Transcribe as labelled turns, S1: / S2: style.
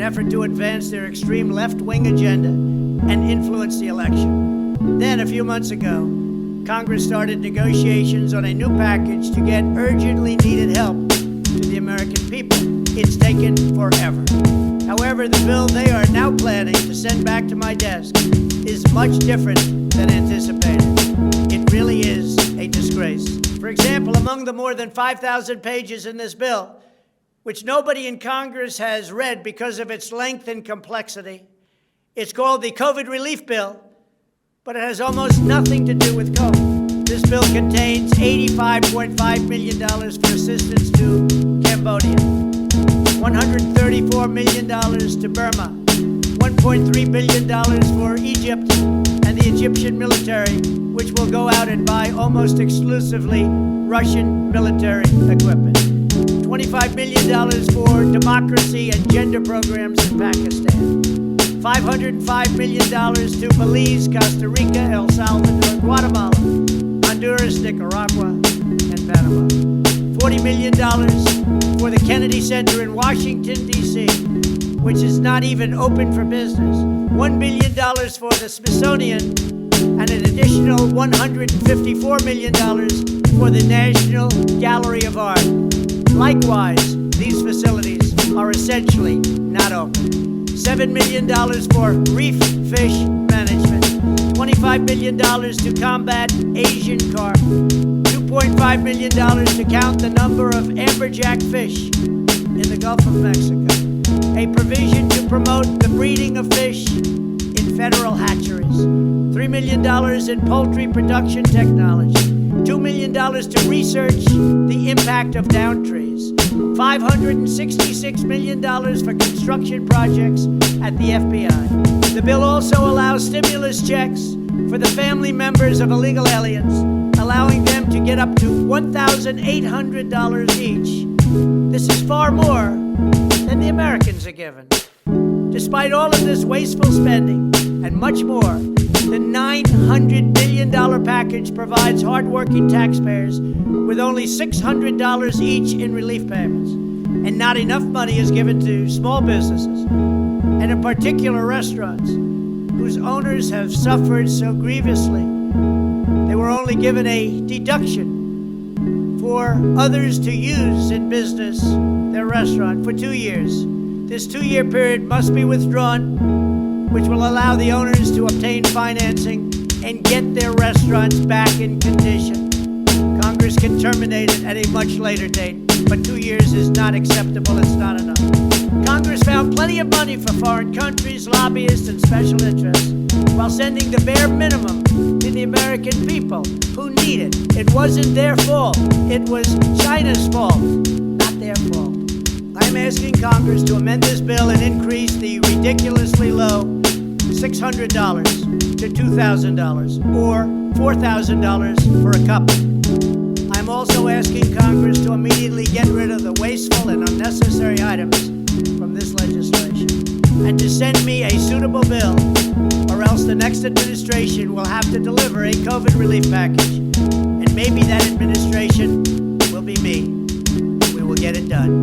S1: effort to advance their extreme left-wing agenda and influence the election. Then, a few months ago, Congress started negotiations on a new package to get urgently needed help to the American people. It's taken forever. However, the bill they are now planning to send back to my desk is much different than anticipated. It really is a disgrace. For example, among the more than 5,000 pages in this bill, which nobody in Congress has read because of its length and complexity, it's called the COVID Relief Bill, but it has almost nothing to do with COVID. This bill contains $85.5 million for assistance to Cambodia, $134 million to Burma, $1.3 billion for Egypt and the Egyptian military, which will go out and buy almost exclusively Russian military equipment, $25 million for democracy and gender programs in Pakistan, $505 million to Belize, Costa Rica, El Salvador, Guatemala, Honduras, Nicaragua, and Panama, $40 million for the Kennedy Center in Washington, D.C., which is not even open for business, $1 billion for the Smithsonian, and an additional $154 million for the National Gallery of Art. Likewise, these facilities are essentially not open. $7 million for reef fish management, $25 million to combat Asian carp, $2.5 million to count the number of amberjack fish in the Gulf of Mexico, a provision to promote the breeding of fish in federal hatcheries, $3 million in poultry production technology, $2 million to research the impact of down trees, $566 million for construction projects at the FBI. The bill also allows stimulus checks for the family members of illegal aliens, allowing them to get up to $1,800 each. This is far more than the Americans are given. Despite all of this wasteful spending and much more, the $900 billion package provides hardworking taxpayers with only $600 each in relief payments, and not enough money is given to small businesses, and in particular restaurants, whose owners have suffered so grievously. They were only given a deduction for others to use in business their restaurant for 2 years. This 2-year period must be withdrawn, which will allow the owners to obtain financing and get their restaurants back in condition. Congress can terminate it at a much later date, but 2 years is not acceptable. It's not enough. Congress found plenty of money for foreign countries, lobbyists, and special interests, while sending the bare minimum to the American people who need it. It wasn't their fault. It was China's fault, not their fault. I'm asking Congress to amend this bill and increase the ridiculously low $600 to $2,000 or $4,000 for a couple. I'm also asking Congress to immediately get rid of the wasteful and unnecessary items from this legislation and to send me a suitable bill, or else the next administration will have to deliver a COVID relief package. And maybe that administration will be me. We will get it done.